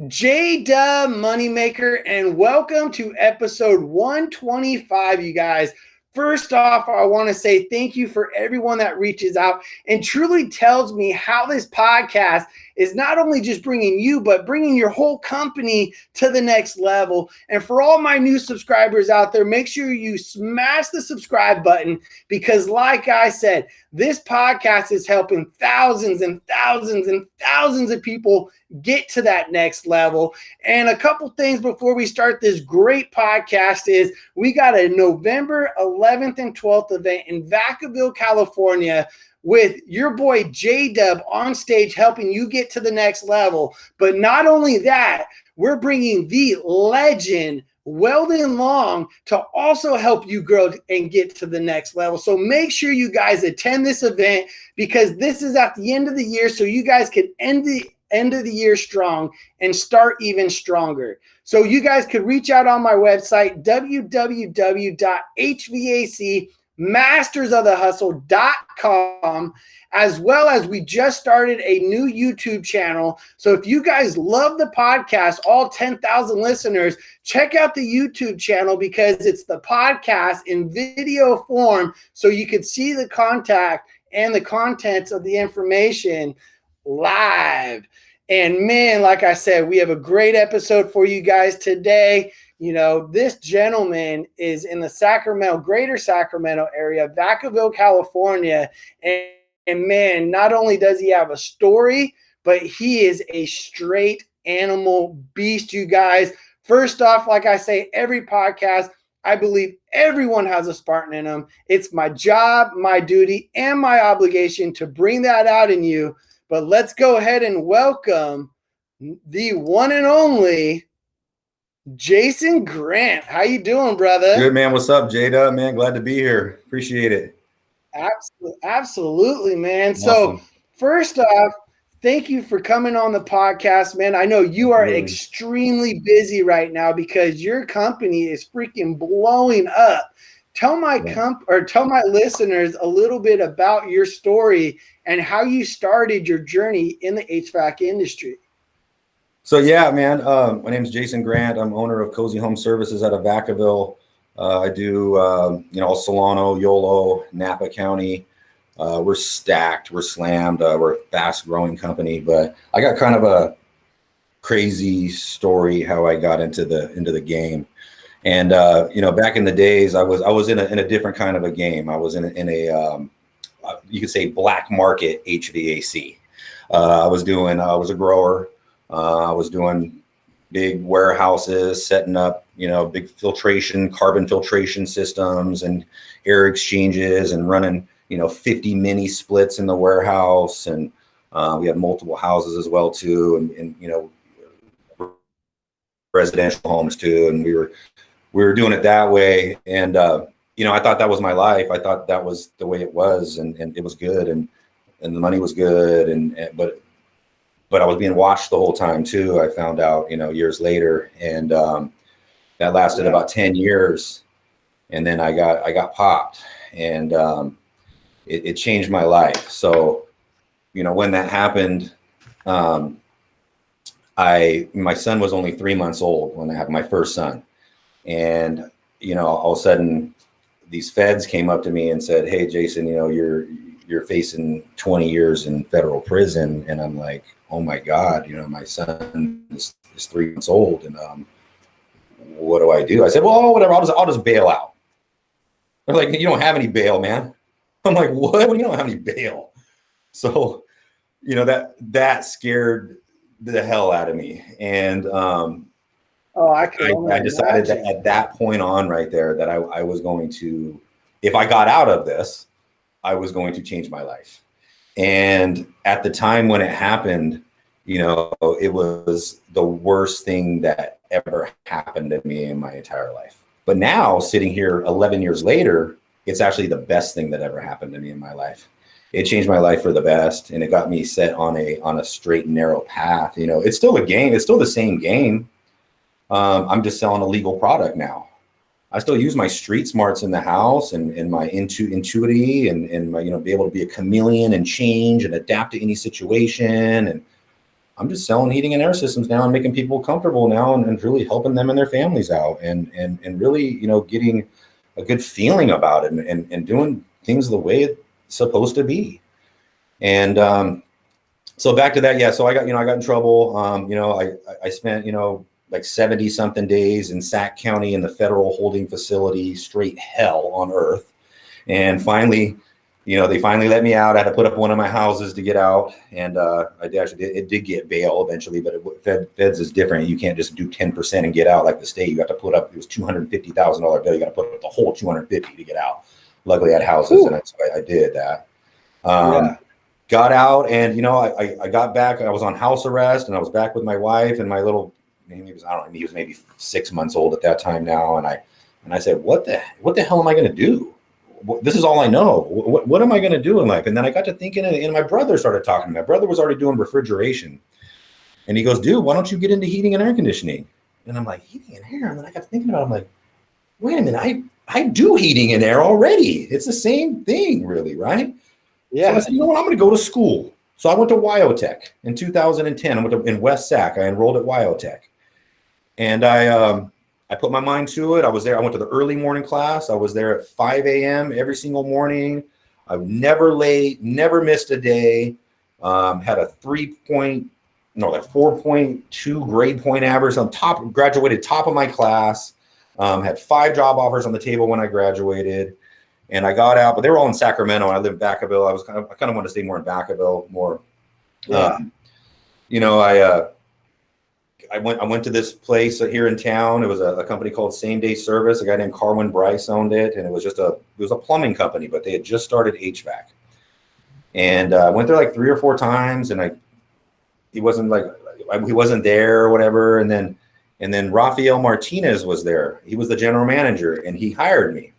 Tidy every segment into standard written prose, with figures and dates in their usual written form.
J-Dub Moneymaker, and welcome to episode 125, you guys. First off, I want to say thank you for everyone that reaches out and truly tells me how this podcast is not only just bringing you, but bringing your whole company to the next level. And for all my new subscribers out there, make sure you smash the subscribe button because, like I said, this podcast is helping thousands and thousands and thousands of people get to that next level. And a couple things before we start this great podcast is we got a November 11th and 12th event in Vacaville, California, with your boy J-Dub on stage helping you get to the next level. But not only that, we're bringing the legend Weldon Long to also help you grow and get to the next level. So make sure you guys attend this event because this is at the end of the year, so you guys can end of the year strong and start even stronger. So you guys could reach out on my website, www.hvacmastersofthehustle.com, as well as we just started a new YouTube channel. So if you guys love the podcast, all 10,000 listeners, check out the YouTube channel because it's the podcast in video form so you can see the contact and the contents of the information live. And man, like I said, we have a great episode for you guys today. You know, this gentleman is in the greater Sacramento area, Vacaville, California. And man, not only does he have a story, but he is a straight animal beast, you guys. First off, like I say, every podcast, I believe everyone has a Spartan in them. It's my job, my duty, and my obligation to bring that out in you. But let's go ahead and welcome the one and only Jason Grant. How you doing, brother? Good, man. What's up, J-Dub, man? Glad to be here. Appreciate it. Absolutely, man. Awesome. So first off, thank you for coming on the podcast, man. I know you are extremely busy right now because your company is freaking blowing up. Tell my listeners a little bit about your story and how you started your journey in the HVAC industry. So yeah, man, my name is Jason Grant. I'm owner of Cozy Home Services out of Vacaville. I do, Solano, Yolo, Napa County. We're stacked, we're slammed, we're a fast growing company, but I got kind of a crazy story how I got into the game. And, back in the days, I was in a different kind of a game. I was in a you could say black market HVAC. I was a grower. I was doing big warehouses, setting up, big carbon filtration systems and air exchanges and running, 50 mini splits in the warehouse. And we had multiple houses as well too. And residential homes too. And we were doing it that way. And, I thought that was my life. I thought that was the way it was, and it was good, and the money was good, but I was being watched the whole time too. I found out, years later, and that lasted about 10 years, and then I got popped, and it changed my life. So, when that happened, my son was only 3 months old when I had my first son, and all of a sudden, these feds came up to me and said, "Hey, Jason, you're facing 20 years in federal prison." And I'm like, "Oh my God, my son is 3 months old, and what do I do?" I said, "Well, whatever. I'll just bail out." They're like, "You don't have any bail, man." I'm like, "What? You don't have any bail?" So, that scared the hell out of me, and I decided that at that point on right there that I was going to, if I got out of this, I was going to change my life. And at the time when it happened, it was the worst thing that ever happened to me in my entire life. But now, sitting here 11 years later, it's actually the best thing that ever happened to me in my life. It changed my life for the best, and it got me set on a straight and narrow path. It's still a game. It's still the same game. I'm just selling a legal product now. I still use my street smarts in the house and my intuity and my, be able to be a chameleon and change and adapt to any situation. And I'm just selling heating and air systems now and making people comfortable now and really helping them and their families out and really, you know, getting a good feeling about it and doing things the way it's supposed to be. And so back to that, yeah. So I got in trouble. You know, I spent, you know, like 70 something days in Sac County in the federal holding facility, straight hell on earth. And finally, you know, they finally let me out. I had to put up one of my houses to get out. And it did get bail eventually, but feds is different. You can't just do 10% and get out like the state. You have to put up, it was $250,000 bill. You got to put up the whole 250 to get out. Luckily I had houses. Ooh. And I did that. Got out and, you know, I got back. I was on house arrest and I was back with my wife and my little, he was maybe 6 months old at that time now. And I said, what the hell am I going to do? This is all I know. What am I going to do in life? And then I got to thinking, and my brother started talking to me. My brother was already doing refrigeration. And he goes, dude, why don't you get into heating and air conditioning? And I'm like, heating and air? And then I got thinking about it. I'm like, wait a minute, I do heating and air already. It's the same thing, really, right? Yeah. So I said, you know what? I'm going to go to school. So I went to Wyotech in 2010. I went in West Sac. I enrolled at Wyotech. And I put my mind to it. I was there. I went to the early morning class. I was there at 5 a.m. every single morning. I was never late, never missed a day. Had a 4.2 grade point average. Graduated top of my class. Had 5 job offers on the table when I graduated. And I got out, but they were all in Sacramento. I lived in Vacaville. I kind of wanted to stay more in Vacaville more. Yeah. You know, I went to this place here in town. It was a company called Same Day Service. A guy named Carwin Bryce owned it, and it was a plumbing company, but they had just started HVAC. And I went there like 3 or 4 times, and he wasn't there or whatever. And then Rafael Martinez was there. He was the general manager, and he hired me.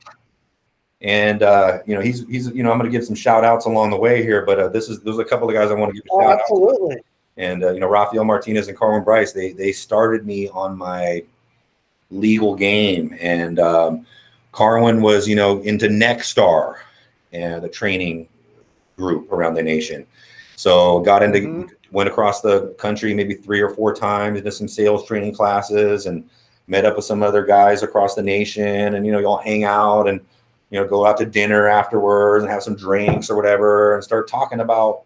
And you know, he's you know, I'm going to give some shout outs along the way here, but there's a couple of guys I want to give a shout out. Absolutely. And you know, Rafael Martinez and Carwin Bryce, they started me on my legal game. And Carwin was, you know, into Nexstar and the training group around the nation. So went across the country maybe 3 or 4 times into some sales training classes and met up with some other guys across the nation. And, you know, you all hang out and, you know, go out to dinner afterwards and have some drinks or whatever and start talking about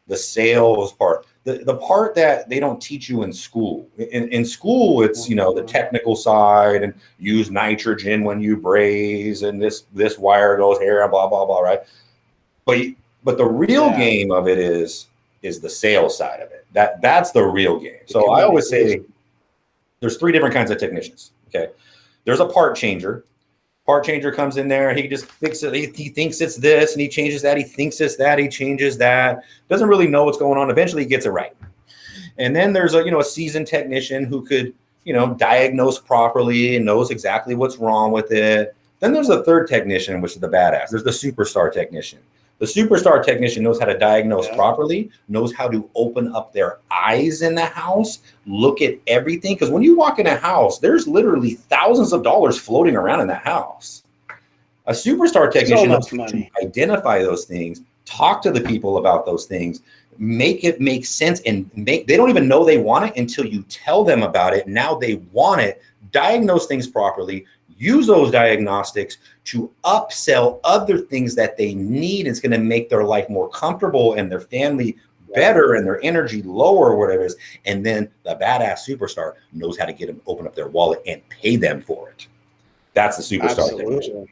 the sales part. The part that they don't teach you in school. In school, it's, you know, the technical side and use nitrogen when you braze and this wire goes here and blah, blah, blah, right? But the real game of it is the sales side of it. That's the real game. So I always say there's 3 different kinds of technicians, okay? There's a part changer. Part changer comes in there. He just fixes it. He thinks it's this and he changes that. He thinks it's that. He changes that. Doesn't really know what's going on. Eventually he gets it right. And then there's a seasoned technician who could, you know, diagnose properly and knows exactly what's wrong with it. Then there's a third technician, which is the badass. There's the superstar technician. The superstar technician knows how to diagnose properly, knows how to open up their eyes in the house, look at everything. Because when you walk in a house, there's literally thousands of dollars floating around in that house. A superstar technician knows how to identify those things, talk to the people about those things, make it make sense, and they don't even know they want it until you tell them about it. Now they want it, diagnose things properly, use those diagnostics to upsell other things that they need. It's going to make their life more comfortable and their family better and their energy lower, or whatever it is. And then the badass superstar knows how to get them, open up their wallet and pay them for it. That's the superstar technician.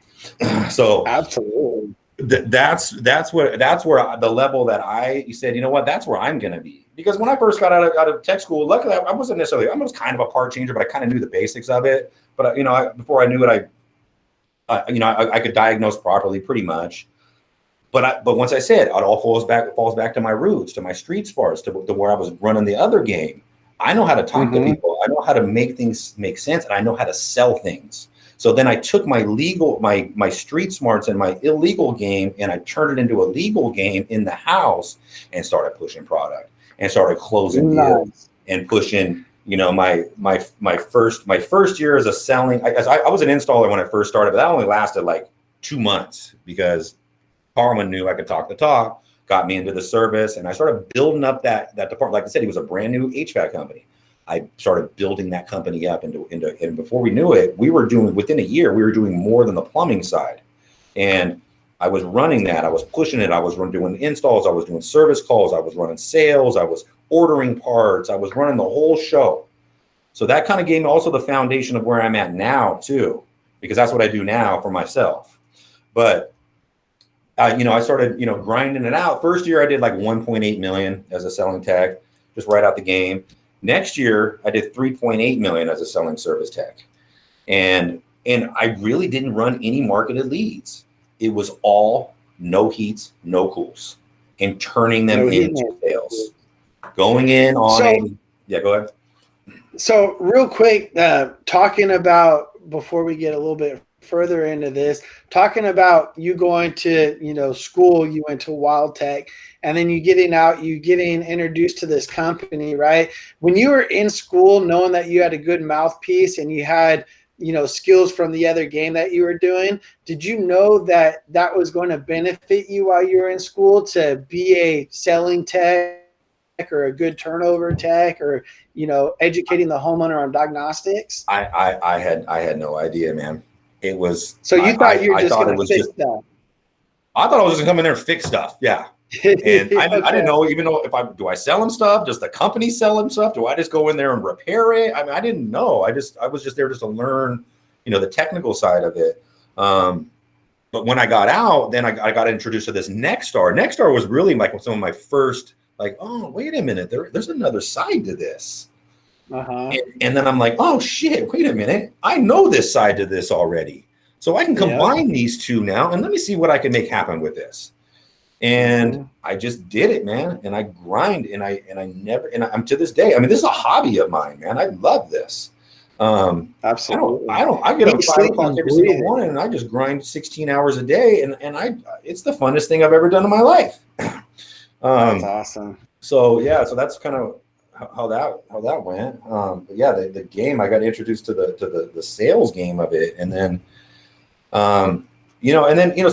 So absolutely. That's where the level that you said, you know what, that's where I'm going to be. Because when I first got out of tech school, luckily I was kind of a part changer, but I kind of knew the basics of it. But, you know, before I knew it, I could diagnose properly pretty much. But once I said, it all falls back to my roots, to my street smarts, to where I was running the other game. I know how to talk to people. I know how to make things make sense, and I know how to sell things. So then I took my street smarts and my illegal game, and I turned it into a legal game in the house and started pushing product and started closing deals and pushing. You know, my first year as a selling, I was an installer when I first started, but that only lasted like 2 months because Carwin knew I could talk the talk. got me into the service, and I started building up that department. Like I said, he was a brand new HVAC company. I started building that company up into, and before we knew it, we were doing, within a year, we were doing more than the plumbing side. And I was running that, I was pushing it, I was doing installs, I was doing service calls, I was running sales, I was ordering parts, I was running the whole show. So that kind of gave me also the foundation of where I'm at now too, because that's what I do now for myself. But I started, grinding it out. First year I did like 1.8 million as a selling tech, just right out the game. Next year I did 3.8 million as a selling service tech. And I really didn't run any marketed leads. It was all no heats, no cools, and turning them into sales. Going in on go ahead. So real quick, talking about, before we get a little bit further into this, talking about you going to, school, you went to Wild Tech, and then you getting introduced to this company, right? When you were in school, knowing that you had a good mouthpiece and you had, skills from the other game that you were doing, did you know that was going to benefit you while you were in school to be a selling tech or a good turnover tech, or, educating the homeowner on diagnostics? I had no idea, man. It was, so you thought you were just going to fix stuff. I thought I was just going to come in there and fix stuff. Yeah. And I didn't know, even though do I sell them stuff? Does the company sell them stuff? Do I just go in there and repair it? I mean, I didn't know. I was just there just to learn, the technical side of it. But when I got out, then I got introduced to this Nexstar. Nexstar was really like some of my first, like, oh, wait a minute, there's another side to this. And then I'm like, oh shit, wait a minute, I know this side to this already. So I can combine these two now, and let me see what I can make happen with this. And I just did it, man. And I grind, and I'm to this day. I mean, this is a hobby of mine, man. I love this. Absolutely. I get up 5 o'clock every single morning, and I just grind 16 hours a day. And it's the funnest thing I've ever done in my life. That's awesome. So so that's kind of how that went. But yeah, the game, I got introduced to the sales game of it. And then, so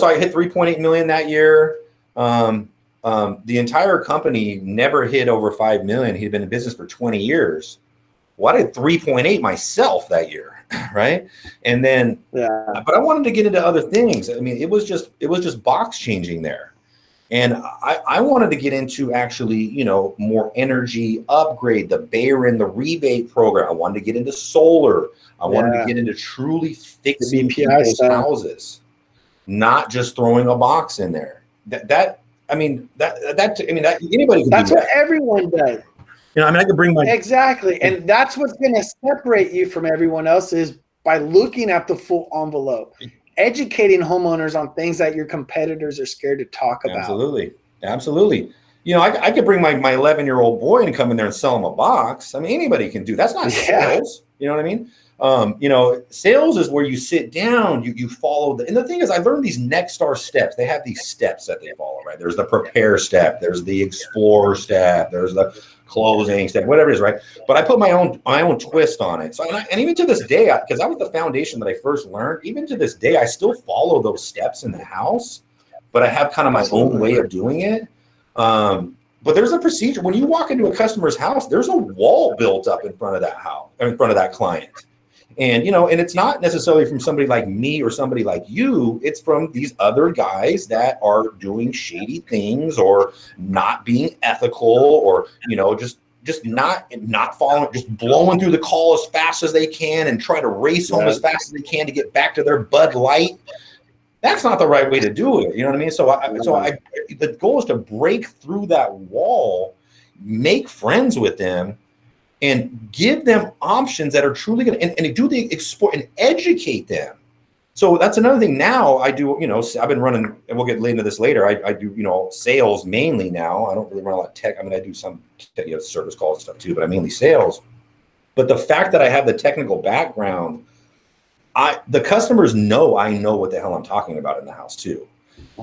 I hit 3.8 million that year. The entire company never hit over 5 million. He'd been in business for 20 years. Well, I did 3.8 myself that year. Right. And then, but I wanted to get into other things. I mean, it was just box changing there. And I wanted to get into actually, more energy upgrade, the Bayron, the rebate program. I wanted to get into solar. I wanted to get into truly fixing people's houses, not just throwing a box in there. Anybody can that's do what that. Everyone does. I could bring my exactly, and that's what's going to separate you from everyone else, is by looking at the full envelope, educating homeowners on things that your competitors are scared to talk about. Absolutely. I could bring my 11-year-old boy and come in there and sell him a box. I mean, anybody can do. That's not sales. You know what I mean? Sales is where you sit down, you follow and the thing is, I learned these Nexstar steps. They have these steps that they follow, right? There's the prepare step, there's the explore step, there's the closing step, whatever it is, right? But I put my own twist on it. So, and even to this day, because that was the foundation that I first learned, even to this day, I still follow those steps in the house, but I have kind of my own way of doing it. But there's a procedure. When you walk into a customer's house, there's a wall built up in front of that house, in front of that client. And, and it's not necessarily from somebody like me or somebody like you. It's from these other guys that are doing shady things or not being ethical or, just not following, just blowing through the call as fast as they can and try to race home as fast as they can to get back to their Bud Light. That's not the right way to do it. You know what I mean? So the goal is to break through that wall, make friends with them, and give them options that are truly going to, and do the export and educate them. So that's another thing. Now I do, I've been running, and we'll get into this later. I do, sales mainly now. I don't really run a lot of tech. I mean, I do some service calls and stuff too, but I mainly sales. But the fact that I have the technical background, the customers know I know what the hell I'm talking about in the house too.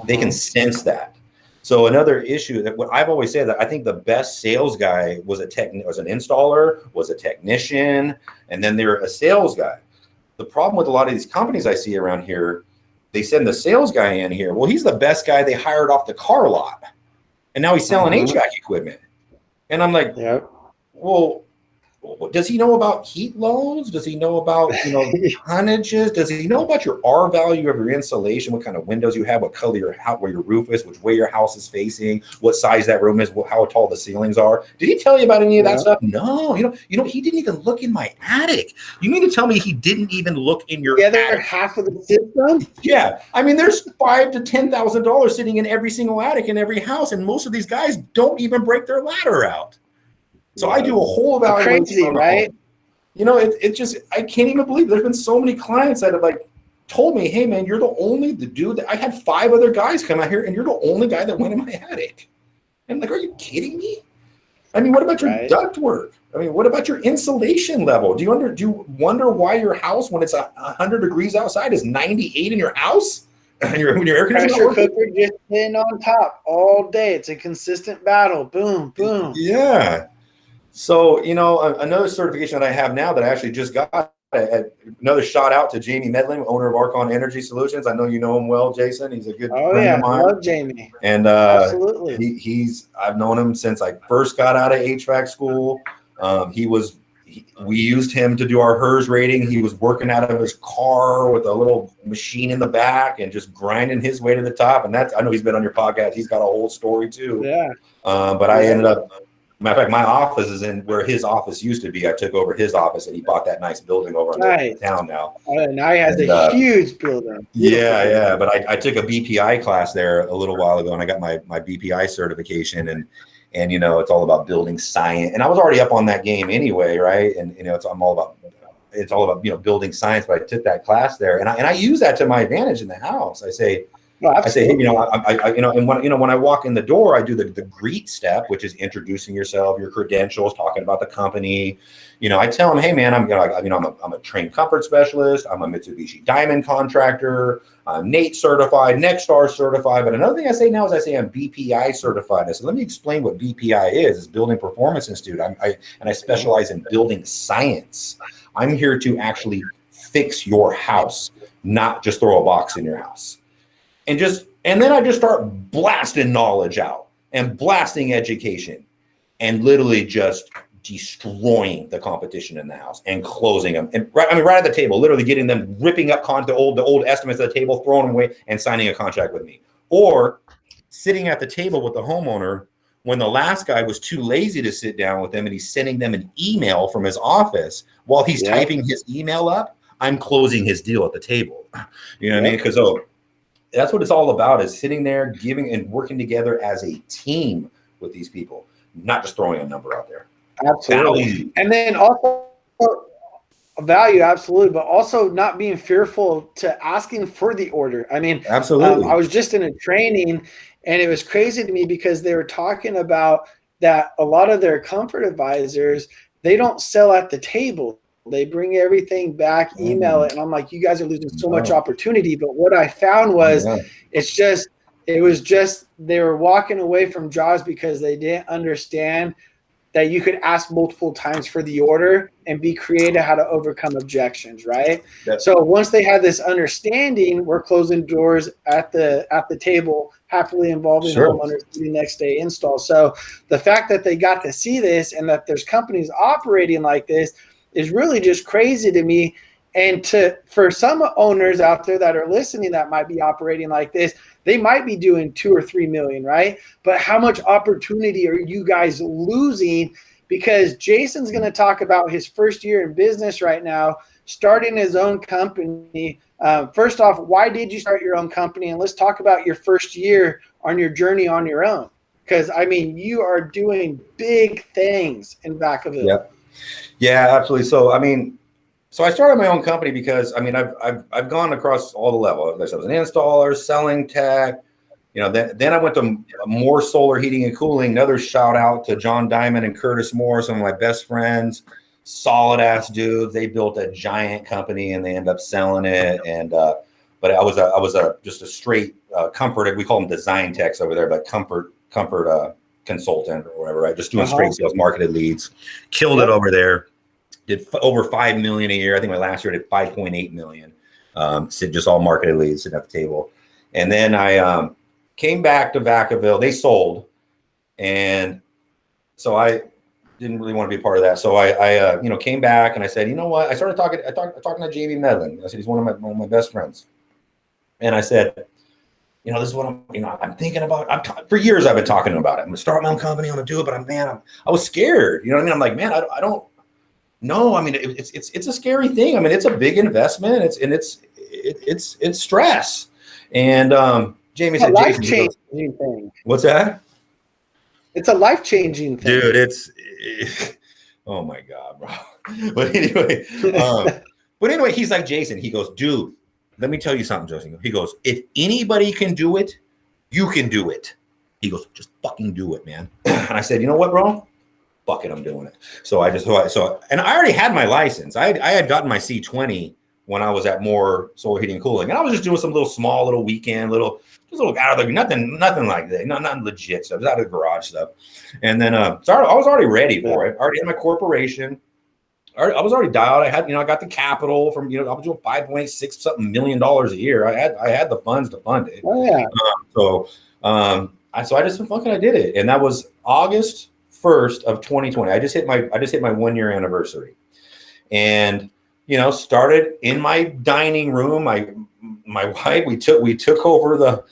They can sense that. So another issue that what I've always said, that I think the best sales guy was was an installer, was a technician, and then they're a sales guy. The problem with a lot of these companies I see around here, they send the sales guy in here. Well, he's the best guy they hired off the car lot. and now he's selling HVAC equipment. And I'm like, Yep. well, does he know about heat loads? Does he know about, tonnages? Does he know about your R value of your insulation? What kind of windows you have? What color your house, where your roof is? Which way your house is facing? What size that room is? How tall the ceilings are? Did he tell you about any of that stuff? No. He didn't even look in my attic. You mean to tell me he didn't even look in your attic? Half of the system? Yeah. I mean, there's $5,000 to $10,000 sitting in every single attic in every house, and most of these guys don't even break their ladder out. So I do a whole evaluation. Crazy, right? It just, I can't even believe there's been so many clients that have told me, hey man, you're the dude that I had 5 other guys come out here and you're the only guy that went in my attic. And I'm like, are you kidding me? I mean, what about your duct work? I mean, what about your insulation level? Do you wonder why your house, when it's 100 degrees outside, is 98 in your house? When your air conditioner cooker just sitting on top all day. It's a consistent battle. Boom, boom. Yeah. So, another certification that I have now that I actually just got, another shout out to Jamie Medlin, owner of Archon Energy Solutions. I know you know him well, Jason. He's a good friend of mine. I love Jamie. And absolutely, I've known him since I first got out of HVAC school. We used him to do our HERS rating. He was working out of his car with a little machine in the back and just grinding his way to the top. And I know he's been on your podcast. He's got a whole story too. Yeah. But I ended up. Matter of fact, my office is in where his office used to be. I took over his office, and he bought that nice building over in town now. Now he has a huge building. Yeah. But I took a BPI class there a little while ago, and I got my BPI certification, and it's all about building science. And I was already up on that game anyway, right? And it's all about building science. But I took that class there, and I use that to my advantage in the house. I say, when I walk in the door, I do the greet step, which is introducing yourself, your credentials, talking about the company. I tell them, hey man, I'm a trained comfort specialist. I'm a Mitsubishi Diamond contractor. I'm NATE certified, Nexstar certified. But another thing I say now is I'm BPI certified. I said, let me explain what BPI is. It's Building Performance Institute. I specialize in building science. I'm here to actually fix your house, not just throw a box in your house. And then I just start blasting knowledge out and blasting education and literally just destroying the competition in the house and closing them. And right at the table, literally getting them ripping up the old estimates at the table, throwing them away and signing a contract with me. Or sitting at the table with the homeowner when the last guy was too lazy to sit down with them and he's sending them an email from his office while he's typing his email up, I'm closing his deal at the table. You know what I mean? Because that's what it's all about, is sitting there, giving and working together as a team with these people, not just throwing a number out there. Absolutely. Value. And then also value, absolutely, but also not being fearful to asking for the order. I mean, absolutely. I was just in a training, and it was crazy to me because they were talking about that a lot of their comfort advisors, they don't sell at the table. They bring everything back, email it. And I'm like, you guys are losing so much opportunity. But what I found was it was just they were walking away from jobs because they didn't understand that you could ask multiple times for the order and be creative how to overcome objections, right? So once they had this understanding, we're closing doors at the table, happily involving homeowners the next day install. So the fact that they got to see this and that there's companies operating like this is really just crazy to me. And for some owners out there that are listening that might be operating like this, they might be doing 2 or 3 million, right? But how much opportunity are you guys losing? Because Jason's going to talk about his first year in business right now, starting his own company. First off, why did you start your own company? And let's talk about your first year on your journey on your own. Because, I mean, you are doing big things in Vacaville. Yep. Yeah, absolutely. So, so I started my own company because, I've gone across all the levels. I was an installer, selling tech, then I went to more solar heating and cooling. Another shout out to John Diamond and Curtis Moore, some of my best friends, solid ass dudes. They built a giant company and they ended up selling it. And, but I was just a straight comfort. We call them design techs over there, but comfort consultant or whatever, right? Just doing straight sales, marketed leads, killed it over there. Did over 5 million a year. I think my last year I did 5.8 million. Just all marketed leads sitting at the table. And then I came back to Vacaville. They sold. And so I didn't really want to be a part of that. So I came back and I said, you know what? I started talking to Jamie Medlin. I said, he's one of my best friends. And I said, this is what I'm thinking about. For years I've been talking about it. I'm going to start my own company. I'm going to do it. But I was scared. You know what I mean? I'm like, man, I don't know. I mean, it's a scary thing. I mean, it's a big investment. It's stress. And Jamie said, life-changing thing. What's that? It's a life-changing thing. Dude, oh my God, bro. But anyway, he's like, Jason, he goes, dude, let me tell you something, Jason. He goes, if anybody can do it, you can do it. He goes, just fucking do it, man. And I said, you know what, bro? Fuck it, I'm doing it. And I already had my license. I had gotten my C20 when I was at Moore Solar Heating and Cooling. And I was just doing some little weekend, just a little out of the nothing like that, nothing legit stuff. It was out of the garage stuff. And then I was already ready for it. I already had my corporation. I was already dialed. I had, I got the capital from, I was doing $5.6 something million a year. I had the funds to fund it. Oh yeah. So I just fucking I did it, and that was August 1st of 2020. I just hit my 1 year anniversary, and started in my dining room. My wife, we took over the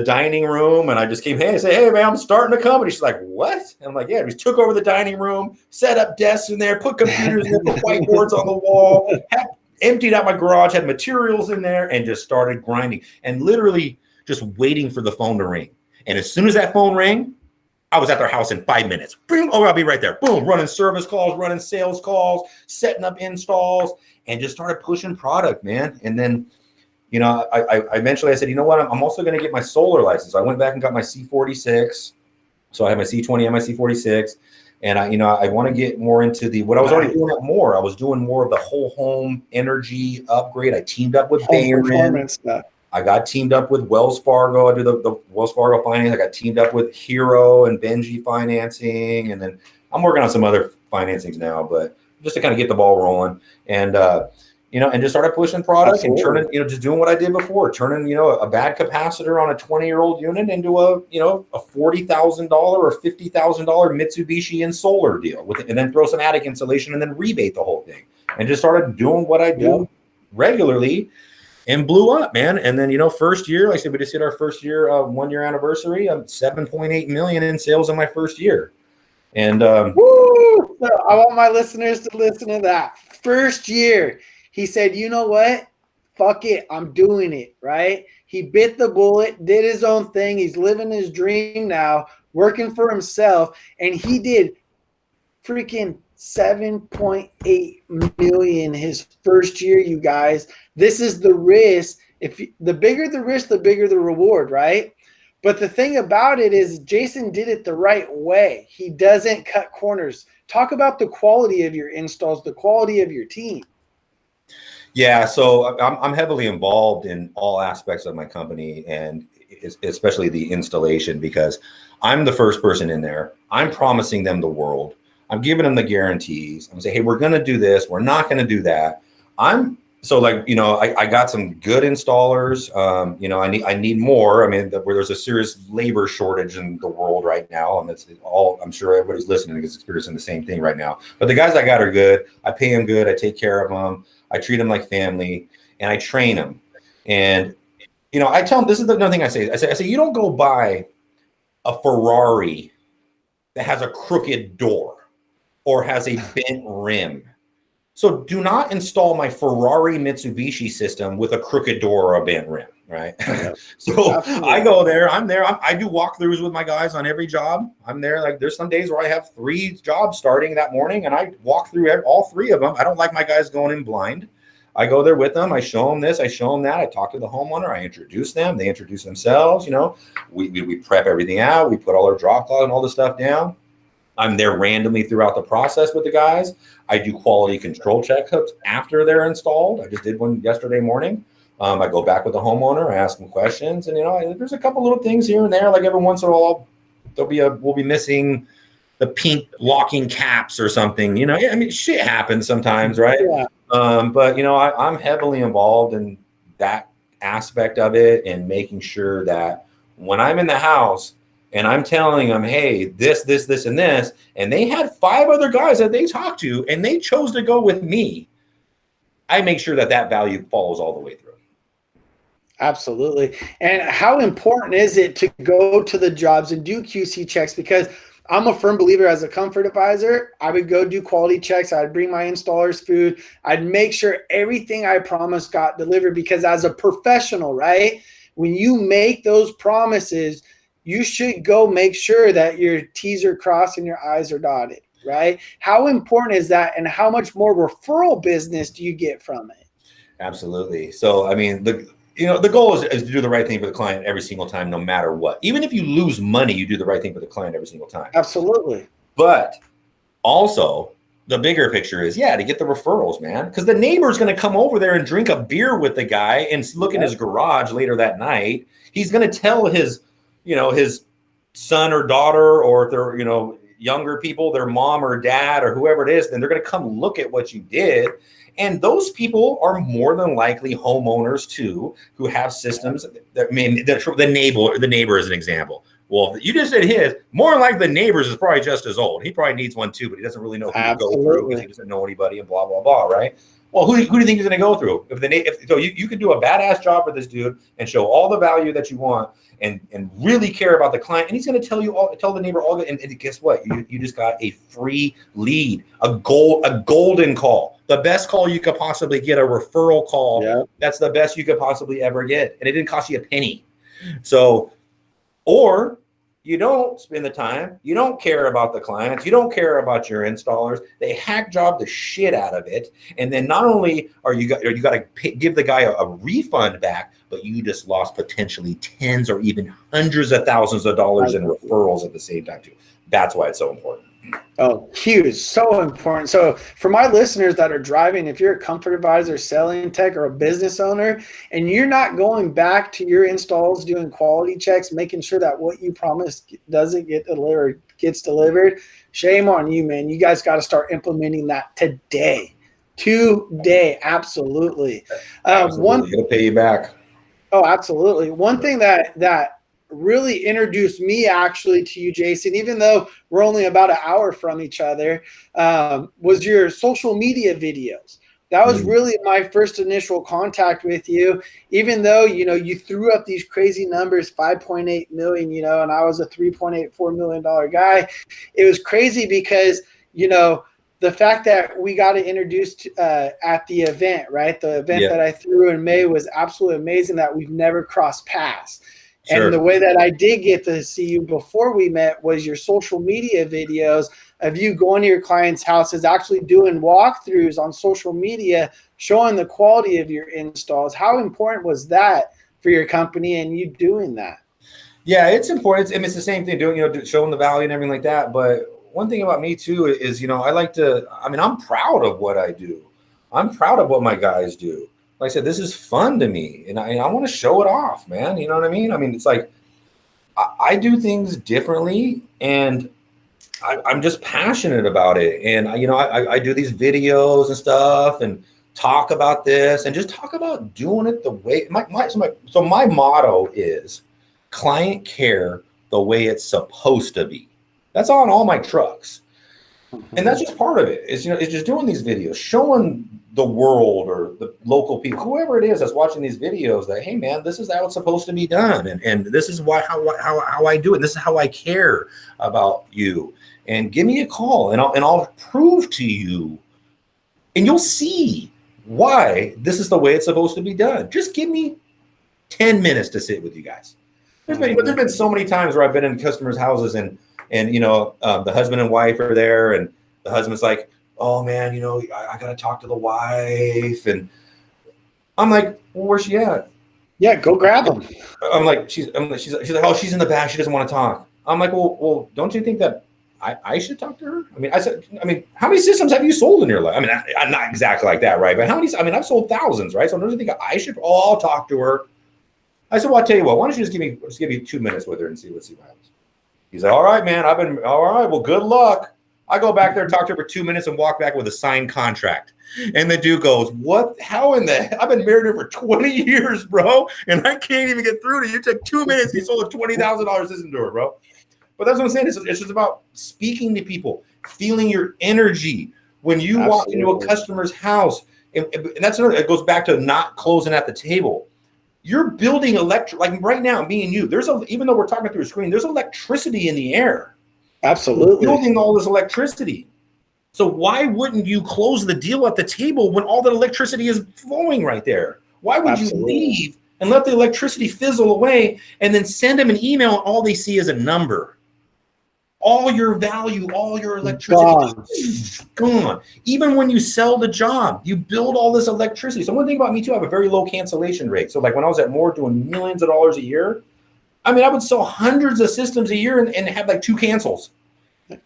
dining room, and I just came, I say, hey man, I'm starting a company. She's like, what? And I'm like, yeah, we took over the dining room, set up desks in there, put computers in there, put whiteboards on the wall, emptied out my garage, had materials in there, and just started grinding, and literally just waiting for the phone to ring. And as soon as that phone rang, I was at their house in 5 minutes. Boom, I'll be right there. Boom, running service calls, running sales calls, setting up installs, and just started pushing product, man. And then I eventually said, you know what? I'm also going to get my solar license. I went back and got my C46. So I had my C20 and my C46. And I want to get more into what I was already doing more. I was doing more of the whole home energy upgrade. I teamed up with Bayern. I got teamed up with Wells Fargo. I do the Wells Fargo finance. I got teamed up with Hero and Benji financing. And then I'm working on some other financings now, but just to kind of get the ball rolling. And, and just started pushing products. Absolutely. And turning, just doing what I did before, turning, a bad capacitor on a 20-year-old unit into a $40,000 or $50,000 Mitsubishi and solar deal and then throw some attic insulation and then rebate the whole thing, and just started doing what I do regularly, and blew up, man. And then, first year, like I said, we just hit our first year, 1 year anniversary. I'm $7.8 million in sales in my first year. And woo! So I want my listeners to listen to that. First year, he said, you know what? Fuck it. I'm doing it, right? He bit the bullet, did his own thing. He's living his dream now, working for himself. And he did freaking $7.8 million his first year, you guys. This is the risk. The bigger the risk, the bigger the reward, right? But the thing about it is Jason did it the right way. He doesn't cut corners. Talk about the quality of your installs, the quality of your team. Yeah, so I'm heavily involved in all aspects of my company, and especially the installation, because I'm the first person in there. I'm promising them the world. I'm giving them the guarantees. I'm saying, hey, we're going to do this. We're not going to do that. I got some good installers. I need more. I mean, where there's a serious labor shortage in the world right now, and I'm sure everybody's listening is experiencing the same thing right now. But the guys I got are good. I pay them good. I take care of them. I treat them like family, and I train them. And I tell them, this is another thing I say. I say, you don't go buy a Ferrari that has a crooked door or has a bent rim. So do not install my Ferrari Mitsubishi system with a crooked door or a bent rim, right? Yeah. So absolutely. I go there, I'm there. I do walkthroughs with my guys on every job. I'm there. Like there's some days where I have 3 jobs starting that morning, and I walk through all 3 of them. I don't like my guys going in blind. I go there with them. I show them this. I show them that. I talk to the homeowner. I introduce them. They introduce themselves. We prep everything out. We put all our drop cloth and all the stuff down. I'm there randomly throughout the process with the guys. I do quality control checkups after they're installed. I just did one yesterday morning. I go back with the homeowner. I ask them questions, and there's a couple little things here and there. Like every once in a while, we'll be missing the pink locking caps or something. Shit happens sometimes, right? Yeah. But I'm heavily involved in that aspect of it, and making sure that when I'm in the house and I'm telling them, hey, this, and this, and they had 5 other guys that they talked to, and they chose to go with me, I make sure that value follows all the way through. Absolutely. And how important is it to go to the jobs and do QC checks? Because I'm a firm believer, as a comfort advisor, I would go do quality checks. I'd bring my installers food. I'd make sure everything I promised got delivered, because as a professional, right, when you make those promises, you should go make sure that your T's are crossed and your I's are dotted, right? How important is that, and how much more referral business do you get from it? Absolutely. So, I mean, the goal is to do the right thing for the client every single time, no matter what. Even if you lose money, you do the right thing for the client every single time. Absolutely. But also, the bigger picture is, to get the referrals, man. Because the neighbor's going to come over there and drink a beer with the guy and look in his garage later that night. He's going to tell his son or daughter, or if they're, younger people, their mom or dad or whoever it is, then they're going to come look at what you did. And those people are more than likely homeowners too, who have systems that the neighbor is an example. Well, you just said his, more than likely the neighbor's is probably just as old. He probably needs one too, but he doesn't really know who to go through because he doesn't know anybody and blah, blah, blah, right? Well, who do you think he's going to go through? So you can do a badass job for this dude and show all the value that you want and really care about the client, and he's going to tell the neighbor all. And guess what? You just got a free lead, a golden call, the best call you could possibly get, a referral call. Yeah. That's the best you could possibly ever get, and it didn't cost you a penny. So, or you don't spend the time, you don't care about the clients, you don't care about your installers. They hack job the shit out of it, and then not only you got to give the guy a refund back, but you just lost potentially tens or even hundreds of thousands of dollars in referrals at the same time too. That's why it's so important. Oh, huge. So important. So for my listeners that are driving, if you're a comfort advisor, selling tech, or a business owner, and you're not going back to your installs, doing quality checks, making sure that what you promised doesn't get delivered, gets delivered, shame on you, man. You guys got to start implementing that today. Absolutely. It'll pay you back. Oh, absolutely. One thing that really introduced me actually to you, Jason, even though we're only about an hour from each other, was your social media videos. That was really my first initial contact with you, even though, you threw up these crazy numbers, 5.8 million, and I was a $3.84 million guy. It was crazy because, the fact that we got introduced at the event, right? The event that I threw in May was absolutely amazing, that we've never crossed paths. Sure. And the way that I did get to see you before we met was your social media videos of you going to your clients' houses, actually doing walkthroughs on social media, showing the quality of your installs. How important was that for your company and you doing that? Yeah, it's important. It's the same thing, showing the value and everything like that. But one thing about me too is, I'm proud of what I do. I'm proud of what my guys do. Like I said, this is fun to me, and I want to show it off, man. You know what I mean? It's like I do things differently, and I'm just passionate about it. And I do these videos and stuff, and talk about this, and just talk about doing it the way my motto is client care the way it's supposed to be. That's on all my trucks. And that's just part of it. It's just doing these videos, showing the world or the local people, whoever it is that's watching these videos, that, hey man, this is how it's supposed to be done. And this is how I do it. This is how I care about you. And give me a call and I'll prove to you, and you'll see why this is the way it's supposed to be done. Just give me 10 minutes to sit with you guys. There's been so many times where I've been in customers' houses and the husband and wife are there, and the husband's like, oh man, I got to talk to the wife. And I'm like, well, where's she at? Yeah, go grab them. I'm like, she's like, oh, she's in the back. She doesn't want to talk. I'm like, well, don't you think that I should talk to her? I said, how many systems have you sold in your life? I'm not exactly like that, right? But how many? I've sold thousands, right? So don't you think I should? Oh, I'll talk to her. I said, well, I'll tell you what. Why don't you just give me 2 minutes with her and see what happens. He's like, all right, man. All right. Well, good luck. I go back there and talk to her for 2 minutes and walk back with a signed contract. And the dude goes, what? How in the? I've been married to her for 20 years, bro. And I can't even get through to you. You took 2 minutes. You sold a $20,000 system to her, bro. But that's what I'm saying. It's just about speaking to people, feeling your energy when you walk into a customer's house. And that's another, it goes back to not closing at the table. You're building like right now, me and you, even though we're talking through a screen, there's electricity in the air. Absolutely. We're building all this electricity. So why wouldn't you close the deal at the table when all the electricity is flowing right there? Why would you leave and let the electricity fizzle away and then send them an email and all they see is a number? All your value, all your electricity gone. Even when you sell the job, you build all this electricity. So one thing about me too, I have a very low cancellation rate. So like when I was at Moore doing millions of dollars a year, I mean, I would sell hundreds of systems a year and have like 2 cancels.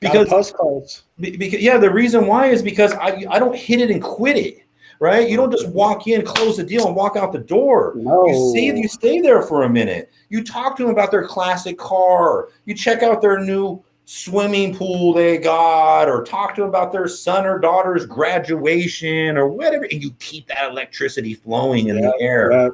Because postcards. Because the reason why is because I don't hit it and quit it, right? You don't just walk in, close the deal, and walk out the door. No. You stay there for a minute. You talk to them about their classic car. You check out their new swimming pool they got, or talk to them about their son or daughter's graduation or whatever, and you keep that electricity flowing in the air. Yeah.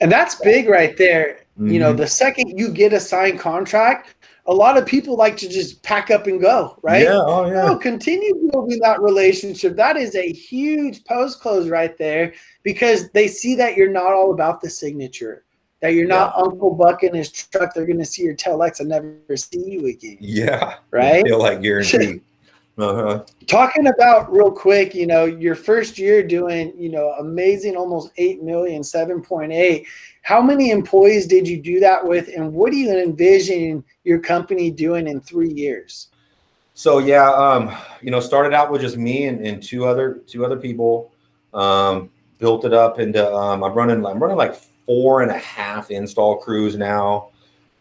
And that's big right there. You know, the second you get a signed contract, a lot of people like to just pack up and go, right? Yeah, oh yeah. No, continue building that relationship. That is a huge post-close right there, because they see that you're not all about the signature, that you're not Uncle Buck in his truck. They're going to see your Telex and never see you again. Yeah. Right? Feel like guaranteed. Talking about real quick, you know, your first year doing, you know, amazing, almost 8 million, 7.8. How many employees did you do that with? And what do you envision your company doing in 3 years? So, you know, started out with just me and two other people, built it up into, I'm running like 4.5 install crews now.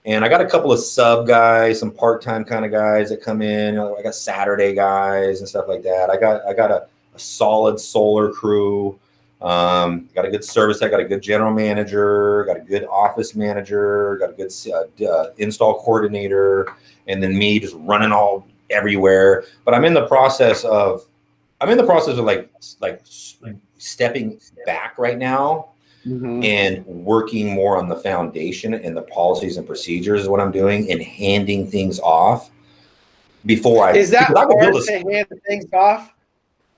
And I got a couple of sub guys, some part-time kind of guys that come in. You know, I got Saturday guys and stuff like that. I got a solid solar crew. Got a good service. I got a good general manager, got a good office manager, got a good install coordinator, and then me just running all everywhere. But I'm in the process of like stepping back right now. And working more on the foundation and the policies and procedures is what I'm doing, and handing things off before I. Is that hard to hand things off?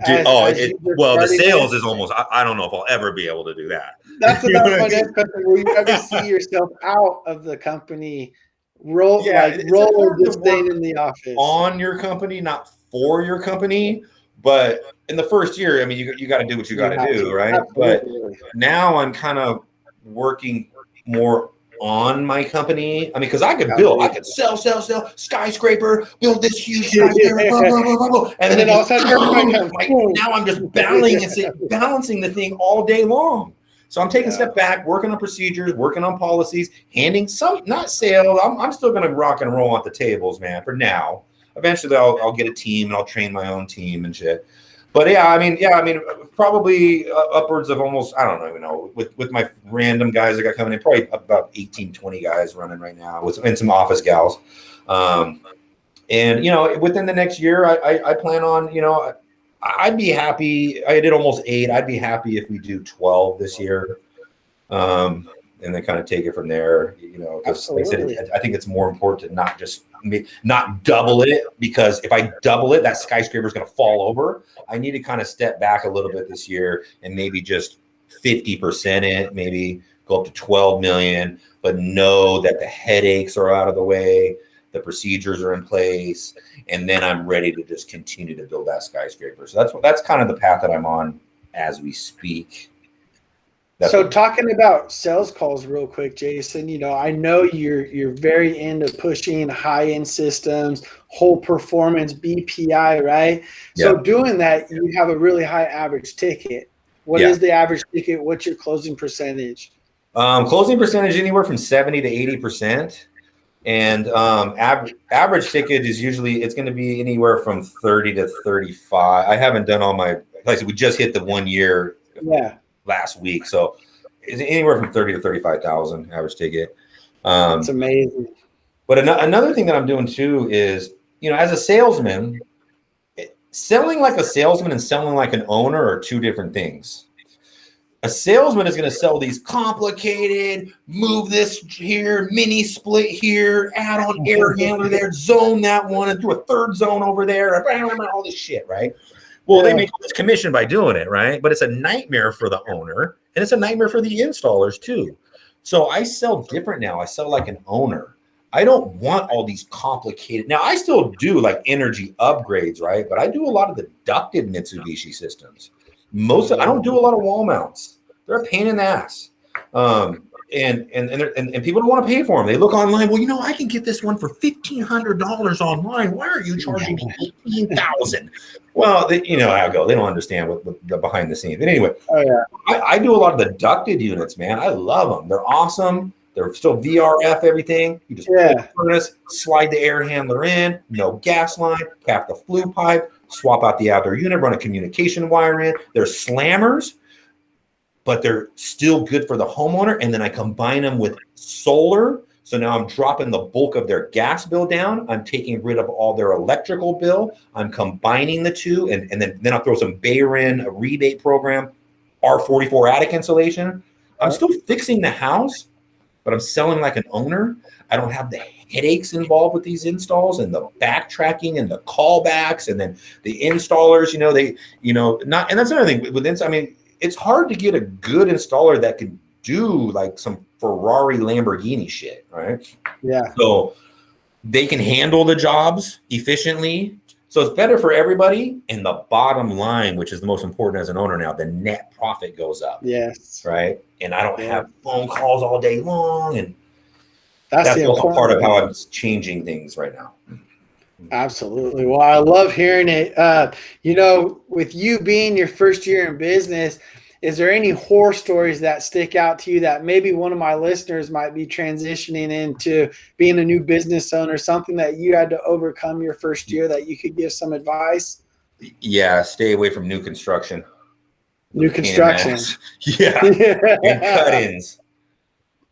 The sales is almost. I don't know if I'll ever be able to do that. That's my next question. Will you ever see yourself out of the company? Roll this thing in the office on your company, not for your company. But in the first year, I mean, you got to do what you got to do, right? Absolutely. But now I'm kind of working more on my company. I mean, because I could sell, skyscraper, build this huge skyscraper, blah, blah, blah, blah, blah. And then all of a sudden, now I'm just balancing the thing all day long. So I'm taking a step back, working on procedures, working on policies, handing some, not sales. I'm still going to rock and roll at the tables, man, for now. Eventually, I'll get a team and I'll train my own team and shit. But I mean, probably upwards of almost, I don't even know, with my random guys that got coming in, probably about 18, 20 guys running right now, and some office gals. And, you know, within the next year, I plan on, you know, I'd be happy. I did almost 8. I'd be happy if we do 12 this year. And then kind of take it from there, you know, because like I said, I think it's more important to not double it, because if I double it, that skyscraper is going to fall over. I need to kind of step back a little bit this year and maybe just 50% it, maybe go up to 12 million, but know that the headaches are out of the way, the procedures are in place, and then I'm ready to just continue to build that skyscraper. So that's kind of the path that I'm on as we speak. So talking about sales calls real quick, Jason, you know, I know you're very into pushing high-end systems, whole performance, BPI, right? Yeah. So doing that, you have a really high average ticket. What is the average ticket? What's your closing percentage? Closing percentage anywhere from 70 to 80%. And average ticket is usually, it's going to be anywhere from 30 to 35. I haven't done all my, like I said, we just hit the 1 year. Yeah. Last week, so it's anywhere from 30 to 35,000 average ticket. It's amazing. But another thing that I'm doing too is, you know, as a salesman, selling like a salesman and selling like an owner are two different things. A salesman is going to sell these complicated, move this here, mini split here, add on air handler there, zone that one, and do a third zone over there, and all this shit, right? Well, they make all this commission by doing it, right? But it's a nightmare for the owner, and it's a nightmare for the installers too. So I sell different now. I sell like an owner. I don't want all these complicated. Now, I still do like energy upgrades, right? But I do a lot of the ducted Mitsubishi systems. I don't do a lot of wall mounts. They're a pain in the ass. And people don't want to pay for them. They look online. Well, I can get this one for $1,500 online. Why are you charging me $18,000? Well, you know how it goes. They don't understand what the behind the scenes. But anyway, I do a lot of the ducted units, man. I love them. They're awesome. They're still VRF everything. You just put the furnace, slide the air handler in, no gas line, cap the flue pipe, swap out the outdoor unit, run a communication wire in. They're slammers, but they're still good for the homeowner. And then I combine them with solar. So now I'm dropping the bulk of their gas bill down. I'm taking rid of all their electrical bill. I'm combining the two. And then I'll throw some Bayrin, a rebate program, R44 attic insulation. I'm still fixing the house, but I'm selling like an owner. I don't have the headaches involved with these installs and the backtracking and the callbacks, and then the installers, and that's another thing with I mean, it's hard to get a good installer that can do like some Ferrari Lamborghini shit, right? Yeah. So they can handle the jobs efficiently. So it's better for everybody. And the bottom line, which is the most important as an owner now, the net profit goes up. Yes. Right. And I don't have phone calls all day long. And that's also part of how I'm changing things right now. Absolutely. Well, I love hearing it. With you being your first year in business, is there any horror stories that stick out to you that maybe one of my listeners might be transitioning into being a new business owner, something that you had to overcome your first year that you could give some advice? Yeah. Stay away from new construction. New construction. Yeah. And cut-ins.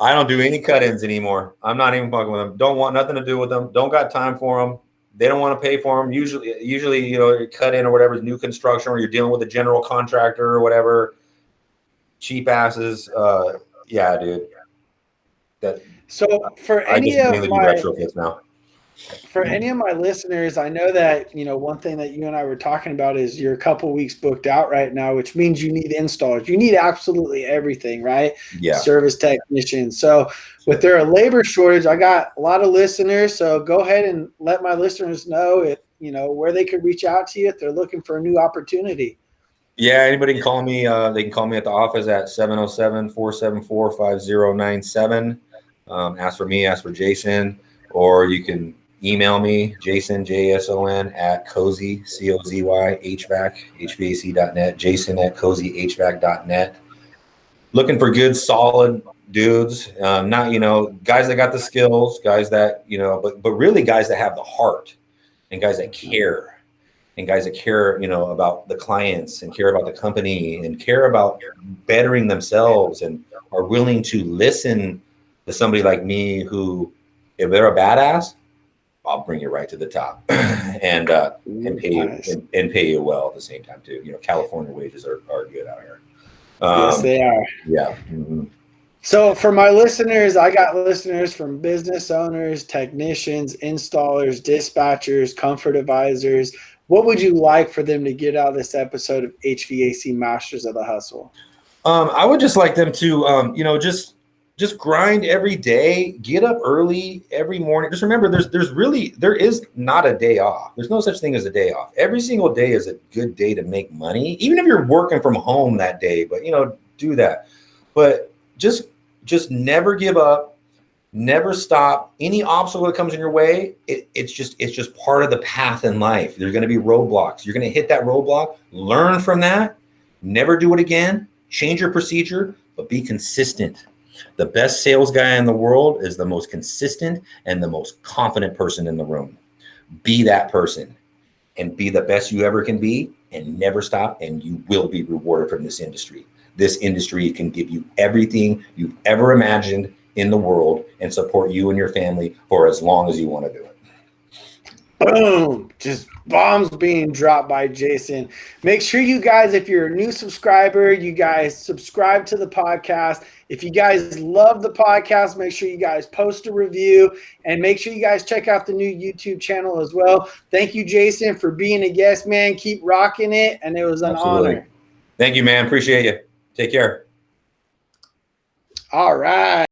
I don't do any cut-ins anymore. I'm not even fucking with them. Don't want nothing to do with them. Don't got time for them. They don't want to pay for them. Usually, cut in or whatever is new construction, or you're dealing with a general contractor or whatever. Cheap asses. Yeah, dude. So for any of my retrofits now. For any of my listeners, I know that, one thing that you and I were talking about is you're a couple weeks booked out right now, which means you need installers. You need absolutely everything, right? Yeah. Service technicians. So with their labor shortage, I got a lot of listeners. So go ahead and let my listeners know if, where they could reach out to you if they're looking for a new opportunity. Yeah, anybody can call me. They can call me at the office at 707-474-5097. Ask for me, ask for Jason, or you can email me, Jason, JSON, at Cozy, COZY, HVAC.net, Jason at CozyHVAC.net. Looking for good, solid dudes, not, guys that got the skills, guys that, but really guys that have the heart, and guys that care. And guys that care, about the clients and care about the company and care about bettering themselves and are willing to listen to somebody like me who, if they're a badass, I'll bring you right to the top and pay you and pay you well at the same time too. California wages are good out here. Yes, they are. Yeah. Mm-hmm. So for my listeners, I got listeners from business owners, technicians, installers, dispatchers, comfort advisors. What would you like for them to get out of this episode of HVAC Masters of the Hustle? I would just like them to, just grind every day, get up early every morning. Just remember, there is not a day off. There's no such thing as a day off. Every single day is a good day to make money, even if you're working from home that day, but do that. But just never give up. Never stop. Any obstacle that comes in your way, it's just part of the path in life. There's going to be roadblocks. You're going to hit that roadblock. Learn from that. Never do it again. Change your procedure, but be consistent. The best sales guy in the world is the most consistent and the most confident person in the room. Be that person and be the best you ever can be, and never stop, and you will be rewarded from this industry. This industry can give you everything you've ever imagined in the world and support you and your family for as long as you want to do it. Boom. Just bombs being dropped by Jason. Make sure you guys, if you're a new subscriber, you guys subscribe to the podcast. If you guys love the podcast, make sure you guys post a review and make sure you guys check out the new YouTube channel as well. Thank you, Jason, for being a guest, man. Keep rocking it. And it was an honor. Thank you, man. Appreciate you. Take care. All right.